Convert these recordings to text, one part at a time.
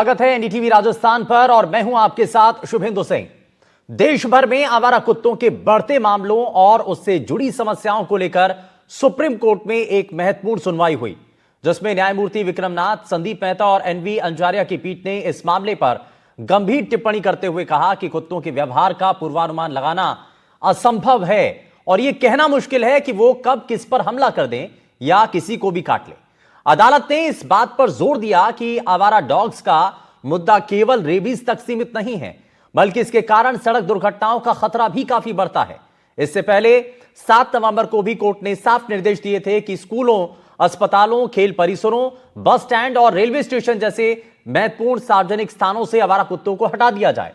स्वागत है एनडीटीवी राजस्थान पर और मैं हूं आपके साथ शुभेंदु सिंह। देश भर में आवारा कुत्तों के बढ़ते मामलों और उससे जुड़ी समस्याओं को लेकर सुप्रीम कोर्ट में एक महत्वपूर्ण सुनवाई हुई, जिसमें न्यायमूर्ति विक्रमनाथ, संदीप मेहता और एनवी अंजारिया की पीठ ने इस मामले पर गंभीर टिप्पणी करते हुए कहा कि कुत्तों के व्यवहार का पूर्वानुमान लगाना असंभव है और यह कहना मुश्किल है कि वो कब किस पर हमला कर दें या किसी को भी काट लें। अदालत ने इस बात पर जोर दिया कि आवारा डॉग्स का मुद्दा केवल रेबीज तक सीमित नहीं है, बल्कि इसके कारण सड़क दुर्घटनाओं का खतरा भी काफी बढ़ता है। इससे पहले 7 नवंबर को भी कोर्ट ने साफ निर्देश दिए थे कि स्कूलों, अस्पतालों, खेल परिसरों, बस स्टैंड और रेलवे स्टेशन जैसे महत्वपूर्ण सार्वजनिक स्थानों से आवारा कुत्तों को हटा दिया जाए।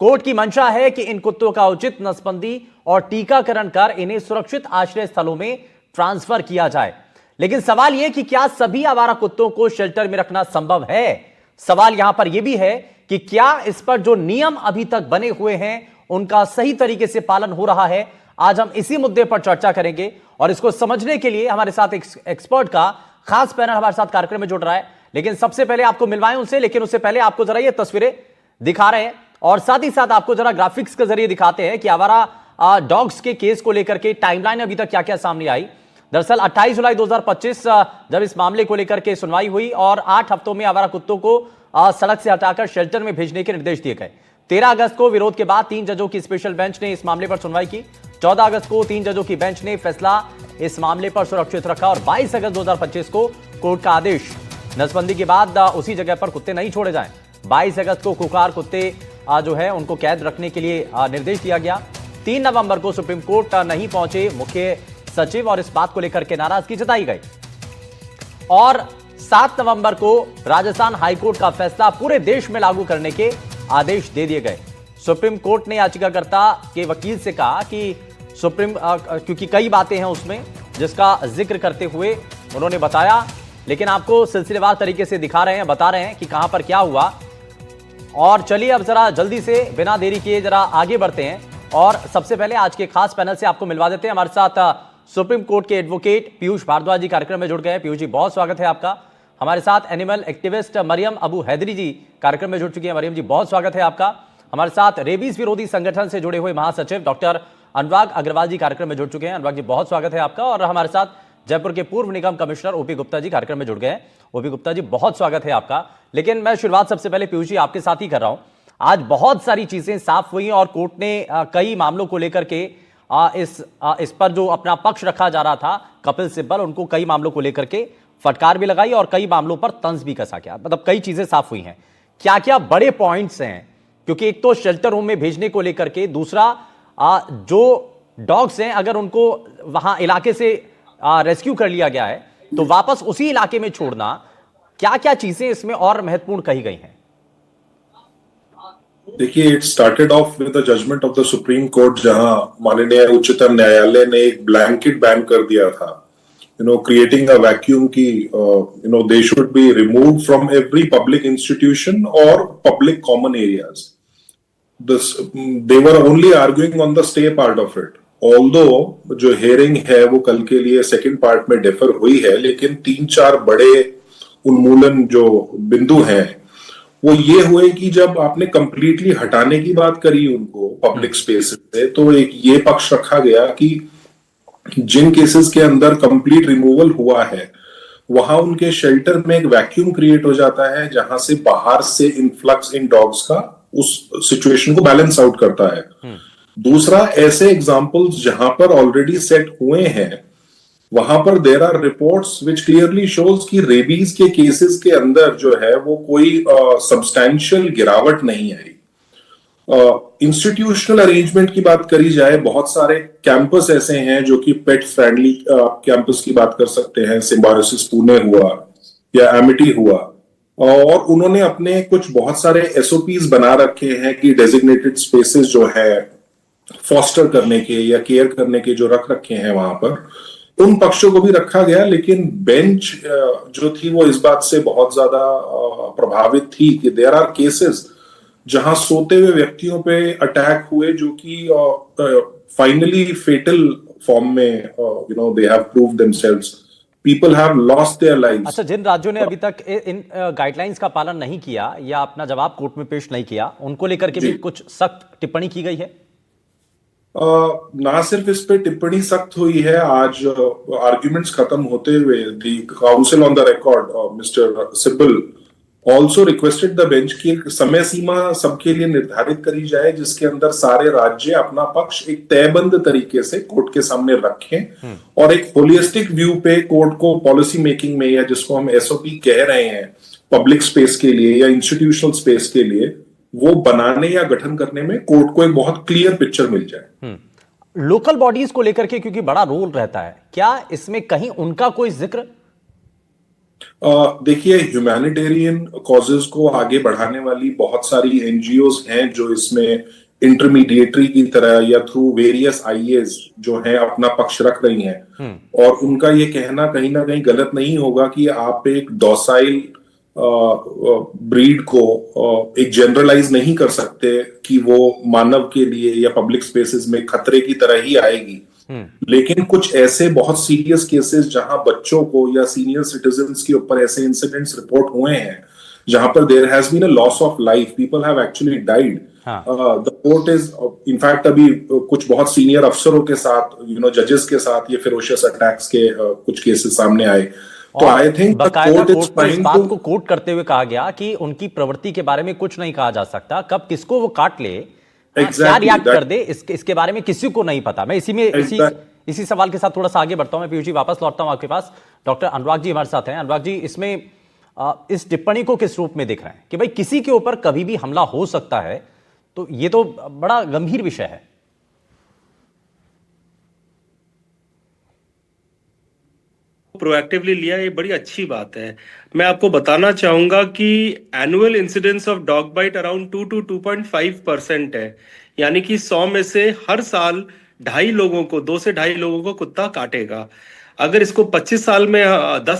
कोर्ट की मंशा है कि इन कुत्तों का उचित नसबंदी और टीकाकरण कर इन्हें सुरक्षित आश्रय स्थलों में ट्रांसफर किया जाए। लेकिन सवाल यह कि क्या सभी आवारा कुत्तों को शेल्टर में रखना संभव है? सवाल यहां पर यह भी है कि क्या इस पर जो नियम अभी तक बने हुए हैं उनका सही तरीके से पालन हो रहा है? आज हम इसी मुद्दे पर चर्चा करेंगे और इसको समझने के लिए हमारे साथ एक एक्सपर्ट का खास पैनल हमारे साथ कार्यक्रम में जुड़ रहा है। लेकिन सबसे पहले आपको मिलवाएं उनसे, लेकिन उससे पहले आपको जरा ये तस्वीरें दिखा रहे हैं और साथ ही साथ आपको जरा ग्राफिक्स के जरिए दिखाते हैं कि आवारा डॉग्स के केस को लेकर के टाइमलाइन अभी तक क्या क्या सामने आई। दरअसल 28 जुलाई 2025 जब इस मामले को लेकर के सुनवाई हुई और 8 हफ्तों में आवारा कुत्तों को सड़क से हटाकर शेल्टर में भेजने के निर्देश दिए गए। 13 अगस्त को विरोध के बाद 3 जजों की स्पेशल बेंच ने इस मामले पर सुनवाई की। 14 अगस्त को 3 जजों की बेंच ने फैसला इस मामले पर सुरक्षित रखा और 22 अगस्त 2025 को कोर्ट का आदेश, नसबंदी के बाद उसी जगह पर कुत्ते नहीं छोड़े जाएं। 22 अगस्त को खुखार कुत्ते जो है उनको कैद रखने के लिए निर्देश दिया गया। 3 नवंबर को सुप्रीम कोर्ट नहीं पहुंचे मुख्य सचिव और इस बात को लेकर के नाराजगी जताई गई और 7 नवंबर को राजस्थान हाईकोर्ट का फैसला पूरे देश में लागू करने के आदेश दे दिए गए। सुप्रीम कोर्ट ने याचिकाकर्ता के वकील से कहा कि क्योंकि कई बातें हैं उसमें जिसका जिक्र करते हुए उन्होंने बताया, लेकिन आपको सिलसिलेवार तरीके से दिखा रहे हैं, बता रहे हैं कि कहां पर क्या हुआ। और चलिए अब जरा जल्दी से बिना देरी किए जरा आगे बढ़ते हैं और सबसे पहले आज के खास पैनल से आपको मिलवा देते हैं। हमारे साथ सुप्रीम कोर्ट के एडवोकेट पीयूष भारद्वाज जी कार्यक्रम में जुड़ गए हैं। पीयूष जी, बहुत स्वागत है आपका। हमारे साथ एनिमल एक्टिविस्ट मरियम अबू हैदरी जी कार्यक्रम में जुड़ चुकी हैं। मरियम जी, बहुत स्वागत है आपका। हमारे साथ रेबीज विरोधी संगठन से जुड़े हुए महासचिव डॉक्टर अनुराग अग्रवाल जी कार्यक्रम में जुड़ चुके हैं। अनुराग जी, बहुत स्वागत है आपका। और हमारे साथ जयपुर के पूर्व निगम कमिश्नर ओपी गुप्ता जी कार्यक्रम में जुड़ गए हैं। ओपी गुप्ता जी, बहुत स्वागत है आपका। लेकिन मैं शुरुआत सबसे पहले पीयूष जी आपके साथ ही कर रहा हूं। आज बहुत सारी चीजें साफ हुई और कोर्ट ने कई मामलों को लेकर के इस पर जो अपना पक्ष रखा जा रहा था कपिल सिब्बल, उनको कई मामलों को लेकर के फटकार भी लगाई और कई मामलों पर तंज भी कसा गया। मतलब कई चीजें साफ हुई हैं। क्या क्या बड़े पॉइंट्स हैं? क्योंकि एक तो शेल्टर होम में भेजने को लेकर के, दूसरा जो डॉग्स हैं अगर उनको वहां इलाके से रेस्क्यू कर लिया गया है तो वापस उसी इलाके में छोड़ना, क्या क्या चीजें इसमें और महत्वपूर्ण कही गई हैं? देखिए, it started off with the judgement of the Supreme Court, जहां माननीय उच्चतम न्यायालय ने एक ब्लैंकेट बैन कर दिया था, क्रिएटिंग अ वैक्यूम की they should be remove from every public institution और public common areas. They were only arguing on the stay part of it. Although जो हेयरिंग है वो कल के लिए सेकेंड पार्ट में डिफर हुई है, लेकिन 3-4 बड़े उन्मूलन जो बिंदु हैं वो ये हुए कि जब आपने कंप्लीटली हटाने की बात करी उनको पब्लिक स्पेस से, तो एक ये पक्ष रखा गया कि जिन केसेस के अंदर कंप्लीट रिमूवल हुआ है वहां उनके शेल्टर में एक वैक्यूम क्रिएट हो जाता है, जहां से बाहर से इनफ्लक्स इन डॉग्स का उस सिचुएशन को बैलेंस आउट करता है। दूसरा, ऐसे एग्जांपल्स जहां पर ऑलरेडी सेट हुए हैं वहां पर there are reports which clearly shows कि रेबीज के केसेस के अंदर जो है वो कोई सब्सटैंशियल गिरावट नहीं आई। इंस्टीट्यूशनल अरेंजमेंट की बात करी जाए, बहुत सारे कैंपस ऐसे हैं जो कि पेट फ्रेंडली कैंपस की बात कर सकते हैं। सिम्बायोसिस पुणे हुआ या एमिटी हुआ, और उन्होंने अपने कुछ बहुत सारे एसओपीज बना रखे हैं कि डेजिग्नेटेड स्पेसेस जो है फॉस्टर करने के या केयर करने के जो रख रखे हैं वहां पर, उन पक्षों को भी रखा गया। लेकिन बेंच जो थी वो इस बात से बहुत ज्यादा प्रभावित थी कि देयर आर केसेस जहां सोते हुए व्यक्तियों पे अटैक हुए जो कि फाइनली फेटल फॉर्म में they have proved themselves people have lost their lives. अच्छा, जिन राज्यों ने अभी तक इन गाइडलाइंस का पालन नहीं किया या अपना जवाब कोर्ट में पेश नहीं किया, उनको लेकर के भी जी। कुछ सख्त टिप्पणी की गई है? ना सिर्फ इस पे टिप्पणी सख्त हुई है, आज आर्ग्यूमेंट्स खत्म होते हुए the council on the record mister Sibal also requested the bench की एक समय सीमा सबके लिए निर्धारित करी जाए, जिसके अंदर सारे राज्य अपना पक्ष एक तयबंद तरीके से कोर्ट के सामने रखें और एक होलिस्टिक व्यू पे कोर्ट को पॉलिसी मेकिंग में, या जिसको हम एसओपी कह रहे हैं पब्लिक स्पेस के लिए या इंस्टीट्यूशनल स्पेस के लिए, वो बनाने या गठन करने में कोर्ट को एक बहुत क्लियर पिक्चर मिल जाए। लोकल बॉडीज को लेकर के क्योंकि बड़ा रोल रहता है, क्या इसमें कहीं उनका कोई जिक्र? देखिए, ह्यूमैनिटेरियन कॉजेज को आगे बढ़ाने वाली बहुत सारी एनजीओज हैं जो इसमें इंटरमीडिएटरी की तरह या थ्रू वेरियस आईएस जो है अपना पक्ष रख रही हैं, और उनका ये कहना कहीं ना कहीं गलत नहीं होगा कि आप एक डॉसाइल ब्रीड को एक जनरलाइज नहीं कर सकते कि वो मानव के लिए या पब्लिक स्पेसेस में खतरे की तरह ही आएगी। लेकिन कुछ ऐसे बहुत सीरियस केसेस जहां बच्चों को या सीनियर सिटीजन्स के ऊपर ऐसे इंसिडेंट्स रिपोर्ट हुए हैं जहां पर there has been a loss of life, people have actually died, the court is in fact अभी कुछ बहुत सीनियर अफसरों के साथ, जजेस के साथ ये फेरोशियस अटैक्स के कुछ केसेस सामने आए। तो आई थिंक बकायदा कोर्ट में इस बात को कोट करते हुए कहा गया कि उनकी प्रवृत्ति के बारे में कुछ नहीं कहा जा सकता, कब किसको वो काट ले, क्या रिएक्ट कर दे, इसके बारे में किसी को नहीं पता। मैं इसी सवाल के साथ थोड़ा सा आगे बढ़ता हूं। मैं पीयूष जी वापस लौटता हूं आपके पास। डॉक्टर अनुराग जी हमारे साथ हैं। अनुराग जी, इसमें इस टिप्पणी को किस रूप में देख रहे हैं कि भाई किसी के ऊपर कभी भी हमला हो सकता है, तो ये तो बड़ा गंभीर विषय है। प्रोएक्टिवली लिया, ये बड़ी अच्छी बात है। मैं आपको बताना चाहूंगा कि annual incidence of dog bite around 2 to 2.5% है, यानी कि 100 में से हर साल 2 से ढाई लोगों को कुत्ता काटेगा। अगर इसको 10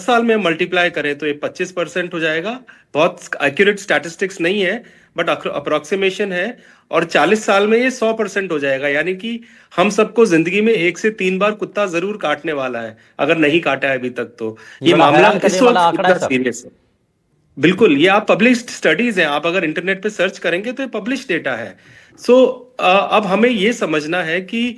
साल में मल्टीप्लाई करें तो ये 25% हो जाएगा। बहुत एक्यूरेट स्टैटिस्टिक्स नहीं है, बट अप्रोक्सीमेशन है। और 40 साल में ये 100% हो जाएगा, यानी कि हम सबको जिंदगी में 1 से 3 बार कुत्ता जरूर काटने वाला है, अगर नहीं काटा है अभी तक तो। ये मामला इस वक्त इतना सीरियस है। बिल्कुल, ये आप पब्लिश्ड स्टडीज हैं, आप अगर इंटरनेट पे सर्च करेंगे तो ये पब्लिश्ड डेटा है। अब हमें ये समझना है कि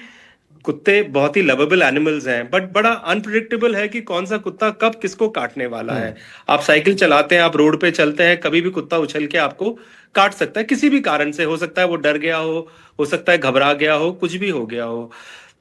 कुत्ते बहुत ही लवेबल एनिमल्स हैं, बट बड़ा अनप्रिडिक्टेबल है कि कौन सा कुत्ता कब किसको काटने वाला है। आप साइकिल चलाते हैं, आप रोड पे चलते हैं, कभी भी कुत्ता उछल के आपको काट सकता है, किसी भी कारण से। हो सकता है वो डर गया हो सकता है घबरा गया हो, कुछ भी हो गया हो।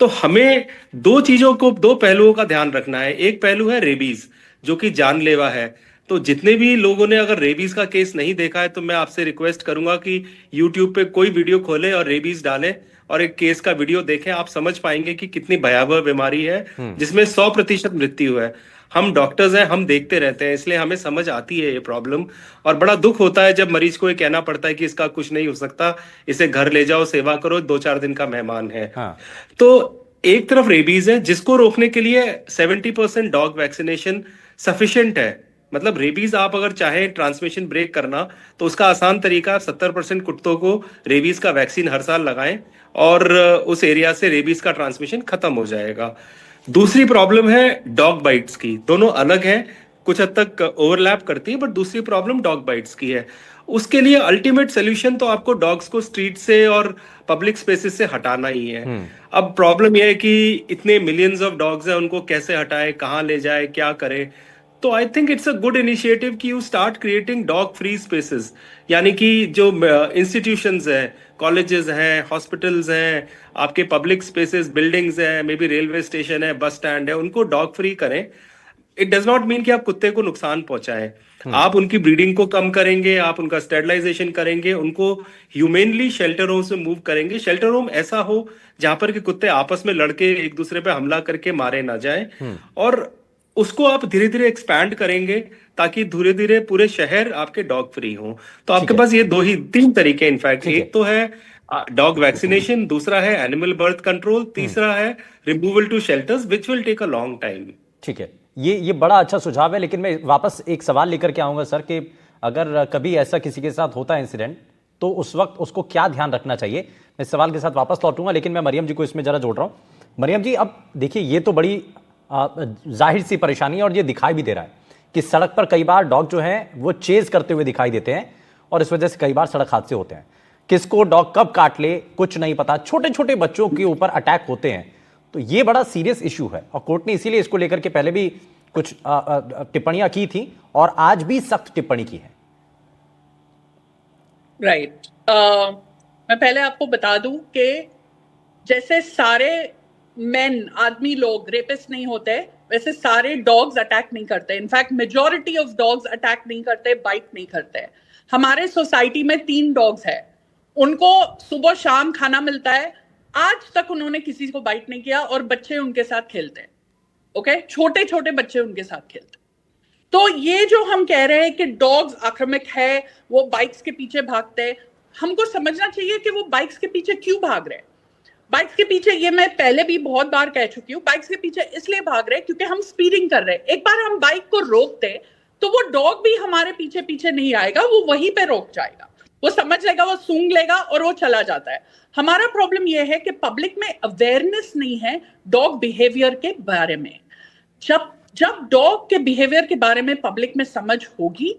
तो हमें दो पहलुओं का ध्यान रखना है। एक पहलू है रेबीज, जो कि जानलेवा है। तो जितने भी लोगों ने अगर रेबीज का केस नहीं देखा है, तो मैं आपसे रिक्वेस्ट करूंगा कि यूट्यूब पे कोई वीडियो खोले और रेबीज डालें और एक केस का वीडियो देखें। आप समझ पाएंगे कि कितनी भयावह बीमारी है, जिसमें 100% मृत्यु है। हम डॉक्टर्स हैं, हम देखते रहते हैं, इसलिए हमें समझ आती है ये प्रॉब्लम। और बड़ा दुख होता है जब मरीज को ये कहना पड़ता है कि इसका कुछ नहीं हो सकता, इसे घर ले जाओ, सेवा करो, 2-4 दिन का मेहमान है। तो एक तरफ रेबीज है, जिसको रोकने के लिए 70% डॉग वैक्सीनेशन सफिशिएंट है। मतलब रेबीज आप अगर चाहें ट्रांसमिशन ब्रेक करना, तो उसका आसान तरीका 70% कुत्तों को रेबीज का वैक्सीन हर साल लगाएं और उस एरिया से रेबीज का ट्रांसमिशन खत्म हो जाएगा। दूसरी प्रॉब्लम है डॉग बाइट्स की। दोनों अलग हैं, कुछ हद तक ओवरलैप करती है, बट दूसरी प्रॉब्लम डॉग बाइट्स की है। उसके लिए अल्टीमेट सोल्यूशन तो आपको डॉग्स को स्ट्रीट से और पब्लिक स्पेसेस से हटाना ही है। अब प्रॉब्लम यह है कि इतने मिलियंस ऑफ डॉग्स हैं, उनको कैसे हटाए, कहाँ ले जाए, क्या करे। तो I think it's a good initiative कि you start creating dog free spaces, यानी कि जो इंस्टीट्यूशंस हैं, कॉलेजेस हैं, हॉस्पिटल्स हैं, आपके पब्लिक स्पेसेस, बिल्डिंग्स हैं, मे बी रेलवे स्टेशन है, बस स्टैंड है, उनको डॉग फ्री करें। इट डज नॉट मीन कि आप कुत्ते को नुकसान पहुंचाएं। आप उनकी ब्रीडिंग को कम करेंगे, आप उनका स्टेरिलाइजेशन करेंगे, उनको ह्यूमेनली शेल्टर होम से मूव करेंगे। शेल्टर होम ऐसा हो जहां पर कि कुत्ते आपस में लड़के एक दूसरे पे हमला करके मारे ना जाए, और उसको आप धीरे धीरे एक्सपैंड करेंगे ताकि धीरे धीरे पूरे शहर आपके डॉग फ्री हो। तो आपके पास ये 3 तरीके इनफैक्ट, एक तो है डॉग वैक्सीनेशन, दूसरा है एनिमल बर्थ कंट्रोल, तीसरा है removal to shelters, which will take a long time. ठीक है, ये बड़ा अच्छा सुझाव है, लेकिन मैं वापस एक सवाल लेकर के आऊंगा सर कि अगर कभी ऐसा किसी के साथ होता है इंसिडेंट, तो उस वक्त उसको क्या ध्यान रखना चाहिए। मैं इस सवाल के साथ वापस लौटूंगा, लेकिन मैं मरियम जी को इसमें जरा जोड़ रहा हूं। मरियम जी, अब देखिए, ये तो बड़ी जाहिर सी परेशानी है और ये दिखाई भी दे रहा है कि सड़क पर कई बार डॉग जो हैं वो चेज करते हुए दिखाई देते हैं और इस वजह से कई बार सड़क हादसे होते हैं। किसको डॉग कब काट ले कुछ नहीं पता, छोटे छोटे बच्चों के ऊपर अटैक होते हैं, तो ये बड़ा सीरियस इशू है और कोर्ट ने इसीलिए इसको लेकर के पहले भी कुछ टिप्पणियां की थी और आज भी सख्त टिप्पणी की है। राइट मैं पहले आपको बता दूं कि जैसे सारे मेन आदमी लोग रेपिस्ट नहीं होते, वैसे सारे डॉग्स अटैक नहीं करते। In fact majority of dogs attack नहीं करते, बाइट नहीं करते। हमारे सोसाइटी में 3 डॉग्स है, उनको सुबह शाम खाना मिलता है, आज तक उन्होंने किसी को बाइट नहीं किया और बच्चे उनके साथ खेलते हैं। ओके, छोटे छोटे बच्चे उनके साथ खेलते हैं। तो ये जो हम कह रहे हैं कि डॉग्स आक्रामक है, वो बाइक्स के पीछे भागते हैं, हमको समझना चाहिए कि वो बाइक्स के पीछे क्यों भाग रहे हैं। बाइक्स के पीछे, ये मैं पहले भी बहुत बार कह चुकी हूँ, बाइक्स के पीछे इसलिए भाग रहे हैं क्योंकि हम स्पीडिंग कर रहे हैं। एक बार हम बाइक को रोकते तो वो डॉग भी हमारे पीछे पीछे नहीं आएगा, वो वहीं पे रोक जाएगा, वो समझ लेगा, वो सूंघ लेगा और वो चला जाता है। हमारा प्रॉब्लम यह है कि पब्लिक में अवेयरनेस नहीं है डॉग बिहेवियर के बारे में। जब डॉग के बिहेवियर के बारे में पब्लिक में समझ होगी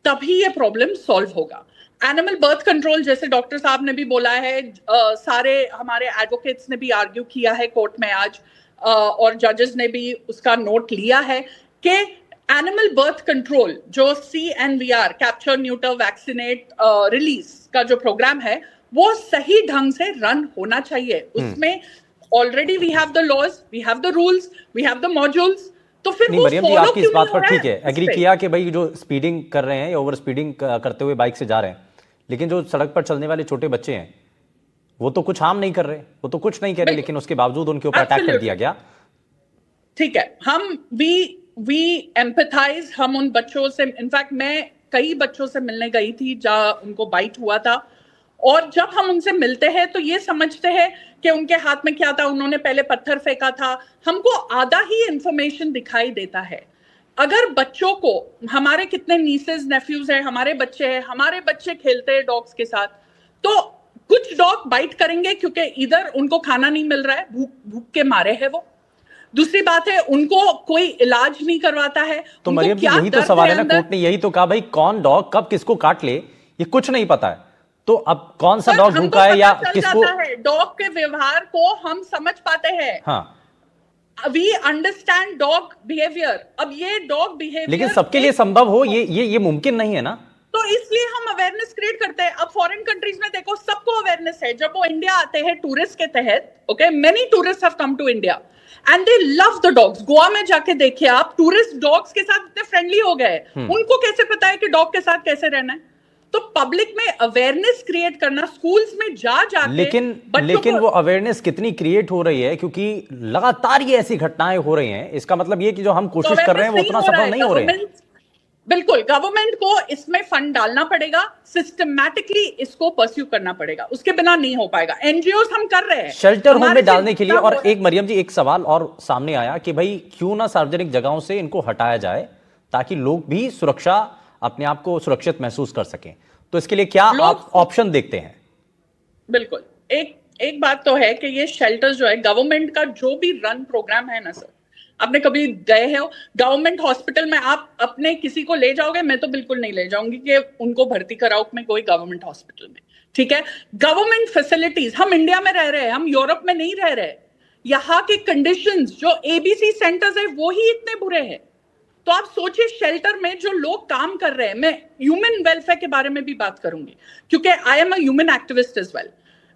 तभी ये प्रॉब्लम सॉल्व होगा। एनिमल बर्थ कंट्रोल, जैसे डॉक्टर साहब ने भी बोला है, सारे हमारे एडवोकेट्स ने भी आर्ग्यू किया है कोर्ट में आज, और जजेस ने भी उसका नोट लिया है कि एनिमल बर्थ कंट्रोल जो CNVR, capture neuter vaccinate release का जो प्रोग्राम है, वो सही ढंग से रन होना चाहिए। उसमें already we have the laws, we have the rules, we have the modules. तो फिर नहीं मरियम जी, आपकी इस बात पर ठीक है, एग्री किया कि भाई जो स्पीडिंग कर रहे हैं या ओवर स्पीडिंग करते हुए बाइक से जा रहे हैं, लेकिन जो सड़क पर चलने वाले छोटे बच्चे हैं वो तो कुछ हार्म नहीं कर रहे, वो तो कुछ नहीं कह रहे, लेकिन उसके बावजूद उनके ऊपर अटैक कर दिया गया। ठीक है, हम वी एम्पैथाइज, हम उन बच्चों से, इनफैक्ट मैं कई बच्चों से मिलने गई थी जहां उनको बाइट हुआ था, और जब हम उनसे मिलते हैं तो ये समझते हैं कि उनके हाथ में क्या था, उन्होंने पहले पत्थर फेंका था, हमको आधा ही इंफॉर्मेशन दिखाई देता है। अगर बच्चों को, हमारे कितने नीसेस नेफ्यूज हैं, हमारे बच्चे हैं, हमारे बच्चे खेलते हैं डॉग्स के साथ, तो कुछ डॉग बाइट करेंगे क्योंकि इधर उनको खाना नहीं मिल रहा है, भूख के मारे है वो। दूसरी बात है, उनको कोई इलाज नहीं करवाता है। तो मरियम जी, यही तो सवाल है ना, कोर्ट ने यही तो कहा भाई कौन डॉग कब किसको काट ले ये कुछ नहीं पता है, तो अब कौन सा डॉग भूखा है या किसको, डॉग के व्यवहार को हम समझ पाते हैं। हाँ, वी अंडरस्टैंड डॉग बिहेवियर। अब ये डॉग बिहेवियर लेकिन सबके लिए संभव हो ये मुमकिन नहीं है ना, तो इसलिए हम अवेयरनेस क्रिएट करते हैं। अब फॉरेन कंट्रीज में देखो, सबको अवेयरनेस है। जब वो इंडिया आते हैं टूरिस्ट के तहत, okay, many tourist have come to India and they love the dogs. Goa में जाके देखिए आप, टूरिस्ट डॉग्स के साथ इतने फ्रेंडली हो गए, उनको कैसे पता है कि डॉग के साथ कैसे रहना है। तो पब्लिक में अवेयरनेस क्रिएट करना, स्कूल्स में जाके, लेकिन वो अवेयरनेस कितनी क्रिएट हो रही है, क्योंकि लगातार ये ऐसी घटनाएं हो रही हैं, इसका मतलब ये कि जो हम कोशिश कर रहे हैं वो उतना सफल नहीं हो रहे हैं। बिल्कुल, गवर्नमेंट को इसमें फंड डालना पड़ेगा, सिस्टमैटिकली इसको परस्यू करना पड़ेगा, उसके बिना नहीं हो पाएगा। एनजीओस हम कर रहे हैं शेल्टर होम में डालने के लिए। और एक मरियम जी, एक सवाल और सामने आया कि भाई क्यों ना सार्वजनिक जगहों से इनको हटाया जाए ताकि लोग भी सुरक्षा, अपने आप को सुरक्षित महसूस कर सकें, तो इसके लिए क्या आप ऑप्शन देखते हैं? बिल्कुल, एक बात तो है कि ये शेल्टर्स जो है, गवर्नमेंट का जो भी रन प्रोग्राम है ना सर, आपने कभी गए हो गवर्नमेंट हॉस्पिटल में, आप अपने किसी को ले जाओगे? मैं तो बिल्कुल नहीं ले जाऊंगी कि उनको भर्ती कराओ में कोई गवर्नमेंट हॉस्पिटल में, ठीक है। गवर्नमेंट फैसिलिटीज, हम इंडिया में रह रहे हैं, हम यूरोप में नहीं रह रहे। यहाँ के कंडीशंस जो ABC सेंटर्स है वो ही इतने बुरे हैं। तो आप सोचिए, शेल्टर में जो लोग काम कर रहे हैं, मैं ह्यूमन वेलफेयर के बारे में भी बात करूंगी क्योंकि I am a human activist as well.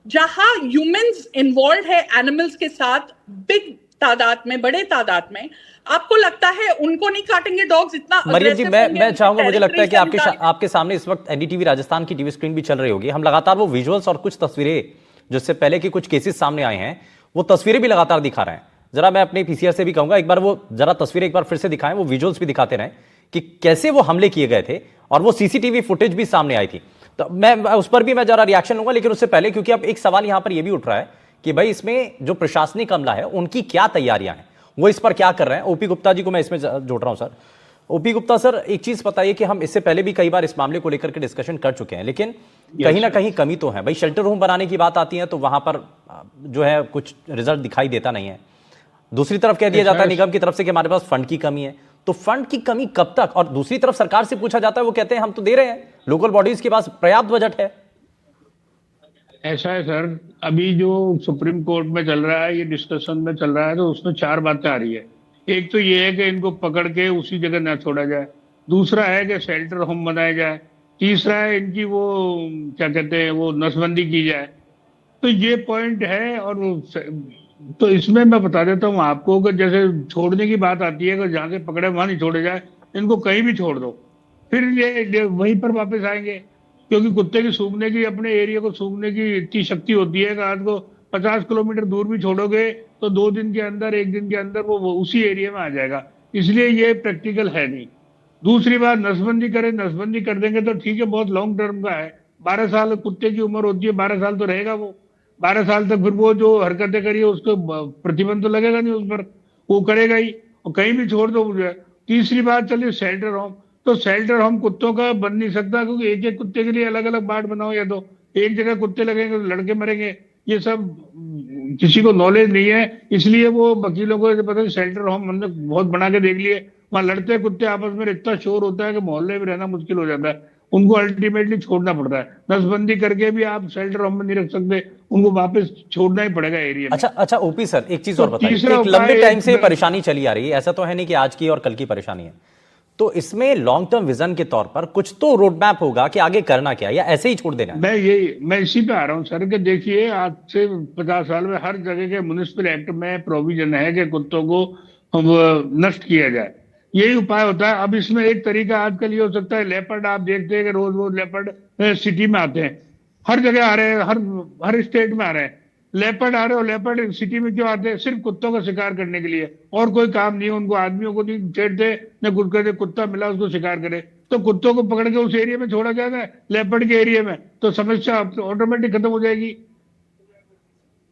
जहां ह्यूमंस इन्वॉल्व है एनिमल्स के साथ बिग तादाद में, बड़े तादाद में, आपको लगता है उनको नहीं काटेंगे डॉग्स? इतना मरियम जी, मैं चाहूंगा, मुझे लगता है कि आपके सामने इस वक्त NDTV राजस्थान की टीवी स्क्रीन भी चल रही होगी। हम लगातार वो विजुअल्स और कुछ तस्वीरें जिससे पहले के कुछ केसेस सामने आए हैं, वो तस्वीरें भी लगातार दिखा रहे हैं। जरा मैं अपने PCR से भी कहूंगा, एक बार वो जरा तस्वीरें एक बार फिर से दिखाएं, वो विजुअल्स भी दिखाते रहें कि कैसे वो हमले किए गए थे, और वो CCTV फुटेज भी सामने आई थी। तो मैं उस पर भी मैं जरा रिएक्शन लूंगा, लेकिन उससे पहले, क्योंकि अब एक सवाल यहां पर यह भी उठ रहा है कि भाई इसमें जो प्रशासनिक अमला है उनकी क्या तैयारियां हैं, वो इस पर क्या कर रहे हैं। OP गुप्ता जी को मैं इसमें जोड़ रहा हूं सर। OP गुप्ता सर, एक चीज बताइए कि हम इससे पहले भी कई बार इस मामले को लेकर के डिस्कशन कर चुके हैं, लेकिन कहीं ना कहीं कमी तो है। भाई शेल्टर होम बनाने की बात आती है तो वहां पर जो है कुछ रिजल्ट दिखाई देता नहीं है। दूसरी तरफ कह दिया जाता है निगम की तरफ से कि हमारे पास फंड की कमी है। तो फंड की कमी कब तक? और दूसरी तरफ सरकार से पूछा जाता है, वो कहते हैं हम तो दे रहे हैं, लोकल बॉडीज के पास पर्याप्त बजट है। ऐसा है सर, अभी जो सुप्रीम कोर्ट में चल रहा है, ये डिस्कशन में चल रहा है, तो उसमें 4 बातें आ रही है। एक तो ये है कि इनको पकड़ के उसी जगह न छोड़ा जाए, दूसरा है कि शेल्टर होम बनाया जाए, तीसरा है इनकी वो क्या कहते हैं वो नसबंदी की जाए। तो ये पॉइंट है। और तो इसमें मैं बता देता हूँ आपको कि जैसे छोड़ने की बात आती है कि जहाँ से पकड़े वहां नहीं छोड़े जाए, इनको कहीं भी छोड़ दो, फिर ये वहीं पर वापस आएंगे। क्योंकि कुत्ते की सूंघने की, अपने एरिया को सूंघने की इतनी शक्ति होती है कि आपको 50 किलोमीटर दूर भी छोड़ोगे तो 2 दिन के अंदर, 1 दिन के अंदर वो उसी एरिया में आ जाएगा। इसलिए ये प्रैक्टिकल है नहीं। दूसरी बात, नसबंदी करें, नसबंदी कर देंगे तो ठीक है, बहुत लॉन्ग टर्म का है। 12 साल कुत्ते की उम्र होती है, 12 साल तो रहेगा वो। 12 साल तक फिर वो जो हरकतें करिए उसको प्रतिबंध तो लगेगा नहीं उस पर, वो करेगा ही, और कहीं भी छोड़ दो मुझे। तीसरी बात चलिए शेल्टर होम, तो शेल्टर होम कुत्तों का बन नहीं सकता, क्योंकि एक एक कुत्ते के लिए अलग अलग वार्ड बनाओ, या तो एक जगह कुत्ते लगेंगे तो लड़के मरेंगे। ये सब किसी को नॉलेज नहीं है, इसलिए वो वकीलों को पता है। शेल्टर होम हमने बहुत बना के देख लिए, वहां लड़ते कुत्ते आपस में इतना शोर होता है कि मोहल्ले में रहना मुश्किल हो जाता है। उनको अल्टीमेटली छोड़ना पड़ता है। नसबंदी करके भी आप शेल्टर होम में नहीं रख सकते, उनको वापस छोड़ना ही पड़ेगा एरिया में। अच्छा ओपी सर, एक चीज तो और बताइए, तीसरा एक लंबे उपाय टाइम से परेशानी चली आ रही है, ऐसा तो है नहीं कि आज की और कल की परेशानी है। तो इसमें लॉन्ग टर्म विजन के तौर पर कुछ तो रोड मैप होगा कि आगे करना क्या, या ऐसे ही छोड़ देना है? मैं इसी पे आ रहा हूँ सर, कि देखिए आज से 50 साल में हर जगह के म्युनिसिपल एक्ट में प्रोविजन है कि कुत्तों को नष्ट किया जाए, यही उपाय होता है। अब इसमें एक तरीका आजकल ये हो सकता है, लेपर्ड आप देखते हैं कि रोज रोज लेपर्ड सिटी में आते हैं, हर जगह आ रहे हैं, हर स्टेट में आ रहे हैं लेपर्ड आ रहे हो। लेपर्ड सिटी में क्यों आते हैं? सिर्फ कुत्तों का शिकार करने के लिए, और कोई काम नहीं है उनको। आदमियों को नहीं छेड़ते न कुछ करते, कुत्ता मिला उसको शिकार करे, तो कुत्तों को पकड़ के उस एरिया में छोड़ा जाएगा, लेपर्ड के एरिया में, तो समस्या ऑटोमेटिक खत्म हो जाएगी।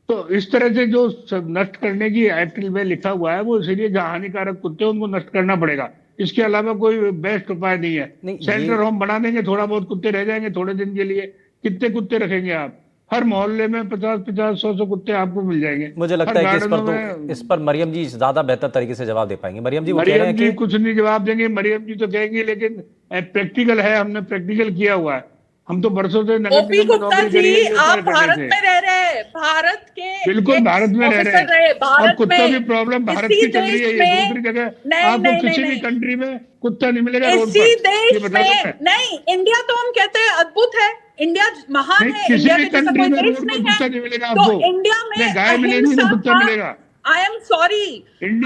तो इस तरह से जो नष्ट करने की एक्ट में लिखा हुआ है, वो इसीलिए जहां हानिकारक कुत्ते उनको नष्ट करना पड़ेगा। इसके अलावा कोई बेस्ट उपाय नहीं है। शेल्टर होम बना देंगे, थोड़ा बहुत कुत्ते रह जाएंगे थोड़े दिन के लिए, कितने कुत्ते रखेंगे आप? हर मोहल्ले में 50-50, 100-100 कुत्ते आपको मिल जाएंगे। मुझे लगता है कि इस पर मरियम जी ज्यादा बेहतर तरीके से जवाब दे पाएंगे। मरियम जी, वो कह रहे हैं कि कुछ नहीं जवाब देंगे, मरियम जी तो कहेंगे, लेकिन प्रैक्टिकल है, हमने प्रैक्टिकल किया हुआ है। हम तो बरसों से नगर ओपी गुप्ता जी, आप भारत में रह रहे हैं, भारत के बिल्कुल भारत में रह रहे हैं, और कुत्ता की प्रॉब्लम भारत की चल रही है। ये दूसरी जगह आपको किसी भी कंट्री में कुत्ता नहीं मिलेगा रोड पर। इसी देश में नहीं, इंडिया तो हम कहते हैं अद्भुत है, इंडिया महान है, इंडिया के जैसा कोई देश नहीं है। तो इंडिया में गाय मिलेगी ना कुत्ता मिलेगा। आई एम सॉरी,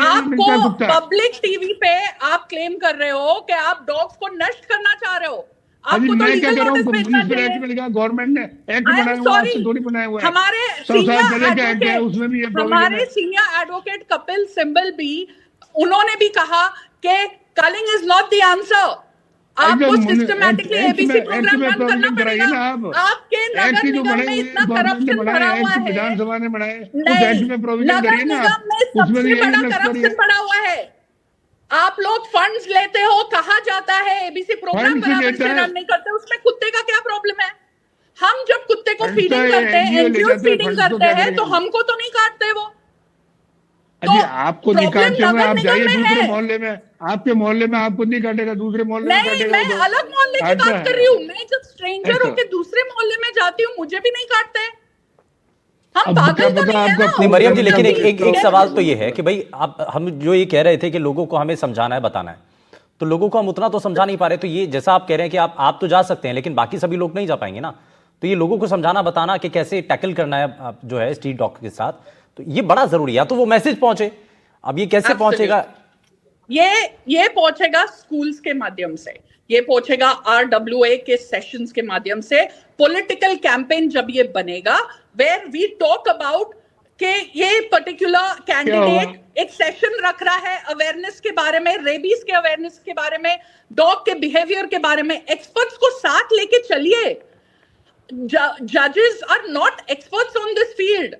आपको पब्लिक टीवी पे आप क्लेम कर रहे हो कि आप डॉग्स को नष्ट करना चाह रहे हो। आपको तो लीगल नोटिस भेजना चाहिए। गवर्नमेंट ने एक्ट बनाया हुआ है, थोड़ी बनाया हुआ है। हमारे सीनियर एडवोकेट कपिल सिब्बल भी, उन्होंने भी कहा कि culling is not the answer. आपको सिस्टमैटिकली एबीसी प्रोग्राम बंद करना पड़ेगा। आपके नगर निगम में इतना करप्शन भरा हुआ है, विधानसभा ने बनाए, नगर निगम में सबसे बड़ा करप्शन भरा हुआ है। आप लोग फंड्स लेते हो, कहा जाता है एबीसी प्रोग्राम बराबर से रन नहीं करते, उसमें कुत्ते का क्या प्रॉब्लम है? हम जब कुत्ते को फीडिंग करते हैं, एनजीओ फीडिंग करते हैं, तो हमको तो नहीं काटते वो। तो आपको नहीं काटते हुए आप जाइए दूसरे मोहल्ले में, आपके मोहल्ले में आपको नहीं काटेगा, दूसरे मोहल्ले में काटेगा। मैं अलग मोहल्ले की बात कर रही हूँ। मैं जब स्ट्रेंजर होकर दूसरे मोहल्ले में जाती हूँ, मुझे भी नहीं काटते। हम पागल तो नहीं है ना? नहीं मरियम जी, लेकिन एक सवाल तो ये है कि भाई हम जो ये कह रहे थे कि लोगों को हमें समझाना है, बताना है, तो लोगों को हम उतना तो समझा नहीं पा रहे। तो ये जैसा आप कह रहे हैं कि आप तो जा सकते हैं, लेकिन बाकी सभी लोग नहीं जा पाएंगे ना। तो ये लोगों को समझाना, बताना कि कैसे टैकल करना है जो है स्ट्रीट डॉग के साथ, तो ये बड़ा जरूरी है। तो वो मैसेज पहुंचे, अब ये कैसे पहुंचेगा? ये पहुंचेगा स्कूल्स के माध्यम से, ये पहुंचेगा RWA के सेशंस के माध्यम से। पॉलिटिकल कैंपेन जब ये बनेगा, वेयर वी टॉक अबाउट कि ये पर्टिकुलर कैंडिडेट एक सेशन रख रहा है अवेयरनेस के बारे में, रेबीज के अवेयरनेस के बारे में, डॉग के बिहेवियर के बारे में, एक्सपर्ट्स को साथ लेके चलिए। जजेस are not experts on this field.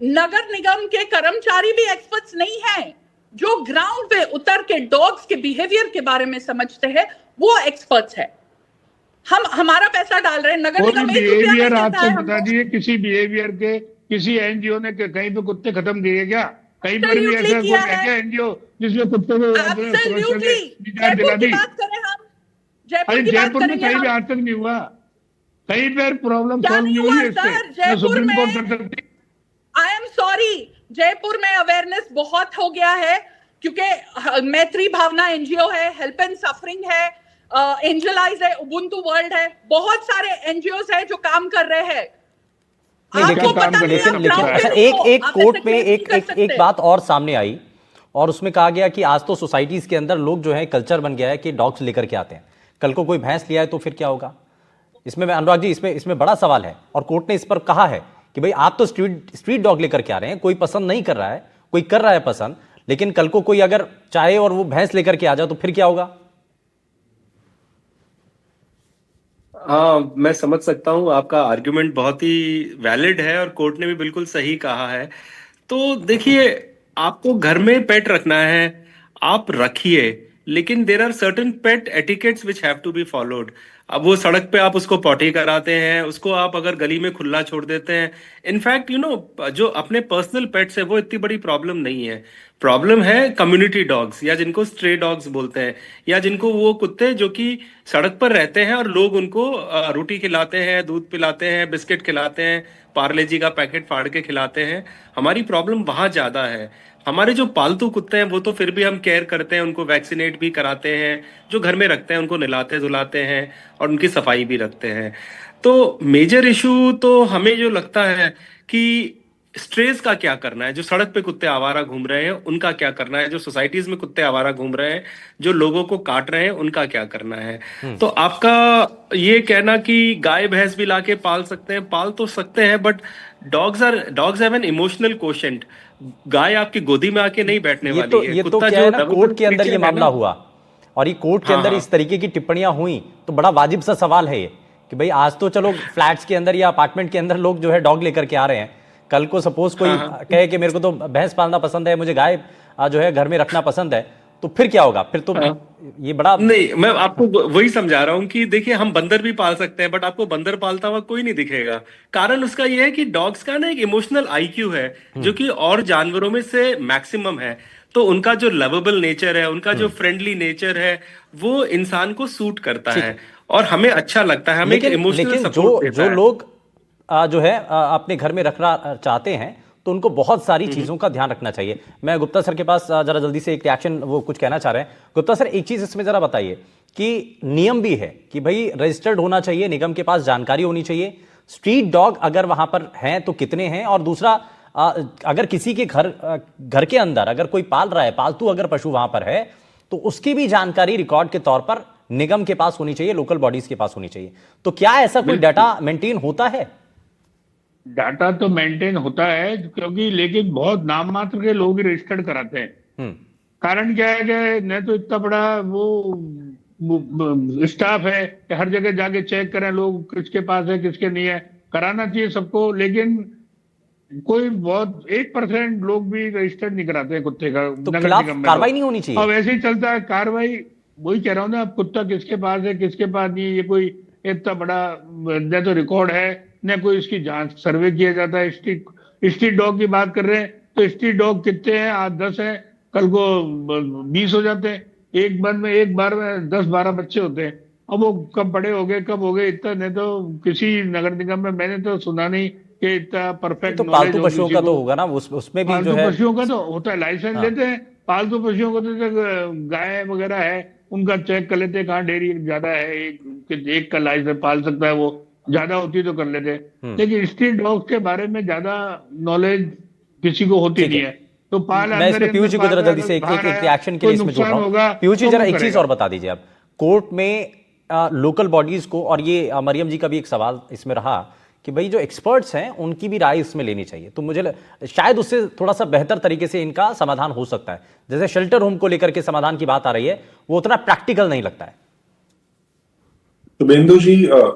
नगर निगम के कर्मचारी भी एक्सपर्ट्स नहीं हैं। जो ग्राउंड पे उतर के डॉग्स के बिहेवियर के बारे में समझते हैं, वो एक्सपर्ट्स है। हम हमारा पैसा डाल रहे हैं, नगर निगम बिहेवियर आपको बता दिए, किसी बिहेवियर के किसी एनजीओ ने कहीं पे कुत्ते खत्म किए क्या? कहीं पर भी ऐसा कोई है क्या एनजीओ जिसमें कुत्तों को एब्सोल्युटली। जयपुर की बात करें हम, जयपुर की बात जयपुर में करेंगे कहीं भी हम। आज तक नहीं हुआ, कहीं पर प्रॉब्लम क्या सॉल्व नहीं नहीं हुआ हुई इससे, सर? ना जयपुर सुप्रीम कोर्ट में, कर सकती। आई एम सॉरी, जयपुर में अवेयरनेस बहुत हो गया है, क्योंकि मैत्री भावना एनजीओ है, हेल्प एंड सफरिंग है, एंजलाइज है, उबुंटू वर्ल्ड है, बहुत सारे एनजीओ है जो काम कर रहे हैं। आपको पता नहीं, लेकिन आप लेकिन ground अच्छा, पे एक रुको, एक आप कोर्ट ऐसे में claim नहीं एक कर एक एक सकते। बात और सामने आई और उसमें कहा गया कि आज तो सोसाइटीज के अंदर लोग जो है कल्चर बन गया है कि डॉग्स लेकर के आते हैं, कल को कोई भैंस लिया है तो फिर क्या होगा? इसमें मैं अनुराग जी, इसमें इसमें बड़ा सवाल है और कोर्ट ने इस पर कहा है कि भाई आप तो स्ट्रीट डॉग लेकर के आ रहे हैं, कोई पसंद नहीं कर रहा है, कोई कर रहा है पसंद, लेकिन कल को कोई अगर चाहे और वो भैंस लेकर के आ जाए तो फिर क्या होगा? हाँ, मैं समझ सकता हूँ, आपका आर्गुमेंट बहुत ही वैलिड है और कोर्ट ने भी बिल्कुल सही कहा है। तो देखिए, आपको घर में पेट रखना है, आप रखिए, लेकिन there are certain pet etiquettes which have to be followed. अब वो सड़क पे आप उसको पॉटी कराते हैं, उसको आप अगर गली में खुला छोड़ देते हैं, इनफैक्ट जो अपने पर्सनल पेट्स है वो इतनी बड़ी प्रॉब्लम नहीं है। प्रॉब्लम है कम्युनिटी डॉग्स, या जिनको स्ट्रे डॉग्स बोलते हैं, या जिनको वो कुत्ते जो कि सड़क पर रहते हैं और लोग उनको रोटी खिलाते हैं, दूध पिलाते हैं, बिस्किट खिलाते हैं, पार्ले जी का पैकेट फाड़ के खिलाते हैं। हमारी प्रॉब्लम वहां ज्यादा है। हमारे जो पालतू कुत्ते हैं वो तो फिर भी हम केयर करते हैं, उनको वैक्सीनेट भी कराते हैं, जो घर में रखते हैं उनको नहलाते धुलाते हैं और उनकी सफाई भी रखते हैं। तो मेजर इशू तो हमें जो लगता है कि स्ट्रेस का क्या करना है, जो सड़क पे कुत्ते आवारा घूम रहे हैं उनका क्या करना है, जो सोसाइटीज में कुत्ते आवारा घूम रहे हैं, जो लोगों को काट रहे हैं उनका क्या करना है। तो आपका ये कहना कि गाय भैंस भी लाके पाल सकते हैं, पाल तो सकते हैं, but dogs have an emotional quotient. गाय आपकी गोदी में आके नहीं बैठने वाली है। ये तो कुत्ता क्या जो है ना, कोर्ट के अंदर creature ये है मामला ना, हुआ और ये कोर्ट के हाँ अंदर हाँ इस तरीके की टिप्पणियां हुई तो बड़ा वाजिब सा सवाल है ये कि भाई आज तो चलो फ्लैट्स के अंदर या अपार्टमेंट के अंदर लोग जो है डॉग लेकर के आ रहे हैं, कल को सपोज कोई हाँ हाँ। कहे कि मेरे को तो भैंस पालना पसंद है, मुझे गाय जो है घर में रखना पसंद है, तो फिर क्या होगा? फिर तो हाँ। ये बड़ा नहीं, मैं आपको वही समझा रहा हूँ कि देखिए, हम बंदर भी पाल सकते हैं, बट आपको बंदर पालता हुआ कोई नहीं दिखेगा। कारण उसका ये है कि डॉग्स का ना एक इमोशनल आईक्यू है जो कि और जानवरों में से मैक्सिमम है। तो उनका जो लवेबल नेचर है, उनका जो फ्रेंडली नेचर है, वो इंसान को सूट करता ठीक है है। और हमें अच्छा लगता है, हमें एक लेकिन इमोशनल लेकिन सपोर्ट जो देता जो है। लोग जो है अपने घर में रखना चाहते हैं तो उनको बहुत सारी चीजों का ध्यान रखना चाहिए। मैं गुप्ता सर के पास जरा जल्दी से एक रिएक्शन, वो कुछ कहना चाह रहे हैं। गुप्ता सर, एक चीज इसमें जरा बताइए कि नियम भी है कि भाई रजिस्टर्ड होना चाहिए, निगम के पास जानकारी होनी चाहिए, स्ट्रीट डॉग अगर वहां पर हैं तो कितने हैं, और दूसरा अगर किसी के घर के अंदर अगर कोई पाल रहा है, पालतू अगर पशु वहां पर है, तो उसकी भी जानकारी रिकॉर्ड के तौर पर निगम के पास होनी चाहिए, लोकल बॉडीज के पास होनी चाहिए। तो क्या ऐसा कोई डाटा मेंटेन होता है? डाटा तो मेंटेन होता है, क्योंकि लेकिन बहुत नाम मात्र के लोग ही रजिस्टर्ड कराते हैं। कारण क्या है कि न तो इतना बड़ा वो स्टाफ है कि हर जगह जाके चेक करें लोग किसके पास है किसके नहीं है। कराना चाहिए सबको, लेकिन कोई बहुत 1% लोग भी रजिस्टर्ड नहीं कराते हैं कुत्ते का तो नगर खिलाफ निगम में। कार्रवाई नहीं होनी चाहिए? अब ऐसे ही चलता है कार्रवाई। वही कह रहा हूँ ना, अब कुत्ता किसके पास है किसके पास नहीं है, ये कोई इतना बड़ा न तो रिकॉर्ड है, न कोई इसकी जांच सर्वे किया जाता है। स्ट्रीट डॉग की बात कर रहे हैं तो स्ट्रीट डॉग कितने हैं? आज 10 हैं, कल को 20 हो जाते हैं। एक बार में 10-12 बच्चे होते हैं। अब वो कब बड़े हो गए कब हो गए, इतना नहीं तो किसी नगर निगम में मैंने तो सुना नहीं कि इतना परफेक्ट तो नॉलेज पालतू हो पशुओं किसी का को। तो होगा ना, उसमें भी जो पालतू है। पशुओं का तो होता है, लाइसेंस हाँ। लेते हैं। पालतू पशुओं को तो गाय वगैरह है, उनका चेक कर लेते हैं कहाँ डेयरी ज्यादा है, एक का लाइसेंस पाल सकता है, वो ज्यादा होती तो कर लेते हैं। लेकिन स्ट्रीट डॉग्स के बारे में ज्यादा नॉलेज किसी को होती ठीक नहीं है। है। तो पाल मैं अंदर इसमें ही पीयूष जी अंदर को जरा पाल रहा जल्दी है, से एक बाहर आया, रिएक्शन के कोई लिए इसमें जोड़ नुकसान रहा हूं। होगा पीयूष जी तो जरा वो एक चीज करेगा। और बता दीजिए आप, कोर्ट में लोकल बॉडीज को, और ये मरियम जी का भी एक सवाल इसमें रहा कि भाई जो एक्सपर्ट्स हैं उनकी भी राय इसमें लेनी चाहिए, तो मुझे शायद उससे थोड़ा सा बेहतर तरीके से इनका समाधान हो सकता है। जैसे शेल्टर होम को लेकर के समाधान की बात आ रही है, वो उतना प्रैक्टिकल नहीं लगता है। तो बिंदु जी,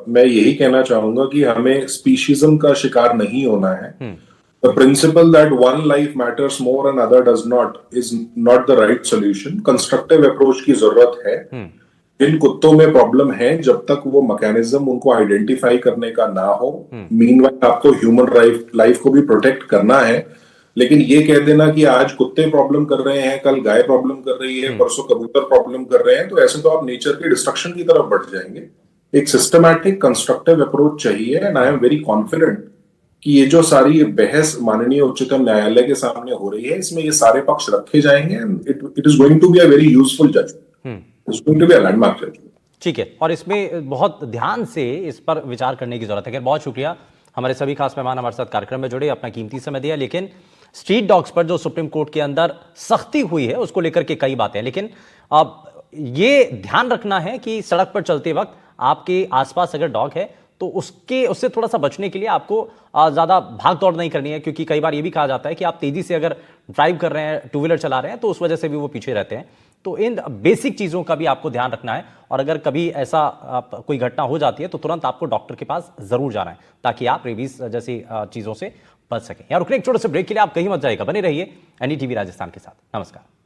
मैं यही कहना चाहूंगा कि हमें स्पीशीजम का शिकार नहीं होना है। The principle that one life matters more and other does not is not the right solution. Constructive approach की जरूरत है। जिन कुत्तों में प्रॉब्लम है, जब तक वो मैकेनिज्म उनको आइडेंटिफाई करने का ना हो, मीनवाइल आपको ह्यूमन लाइफ को भी प्रोटेक्ट करना है। लेकिन ये कह देना कि आज कुत्ते प्रॉब्लम कर रहे हैं, कल गाय प्रॉब्लम कर रही है, परसों कबूतर प्रॉब्लम कर रहे हैं, तो ऐसे तो आप नेचर के डिस्ट्रक्शन की तरफ बढ़ जाएंगे। एक सिस्टमैटिक कंस्ट्रक्टिव अप्रोच चाहिए, and I am very confident कि ये जो सारी बहस माननीय उच्चतम न्यायालय के सामने हो रही है, इसमें ये सारे पक्ष रखे जाएंगे, and it is going to be a very useful judgement, it's going to be a landmark judgement. ठीक है, और इसमें बहुत ध्यान से इस पर विचार करने की जरूरत है। खैर, बहुत शुक्रिया, हमारे सभी खास मेहमान हमारे साथ कार्यक्रम में जुड़े, अपना कीमती समय दिया। लेकिन स्ट्रीट डॉग्स पर जो सुप्रीम कोर्ट के अंदर सख्ती हुई है उसको लेकर के कई बातें हैं, लेकिन अब ये ध्यान रखना है कि सड़क पर चलते वक्त आपके आसपास अगर डॉग है तो उससे थोड़ा सा बचने के लिए आपको ज़्यादा भाग दौड़ नहीं करनी है, क्योंकि कई बार ये भी कहा जाता है कि आप तेज़ी से अगर ड्राइव कर रहे हैं, टू व्हीलर चला रहे हैं, तो उस वजह से भी वो पीछे रहते हैं। तो इन बेसिक चीज़ों का भी आपको ध्यान रखना है, और अगर कभी ऐसा कोई घटना हो जाती है तो तुरंत आपको डॉक्टर के पास ज़रूर जाना है, ताकि आप रेबीज जैसी चीज़ों से बच सकें। यहाँ रुकने एक छोटे से ब्रेक के लिए आप कहीं मत जाइएगा, बने रहिए NDTV राजस्थान के साथ। नमस्कार।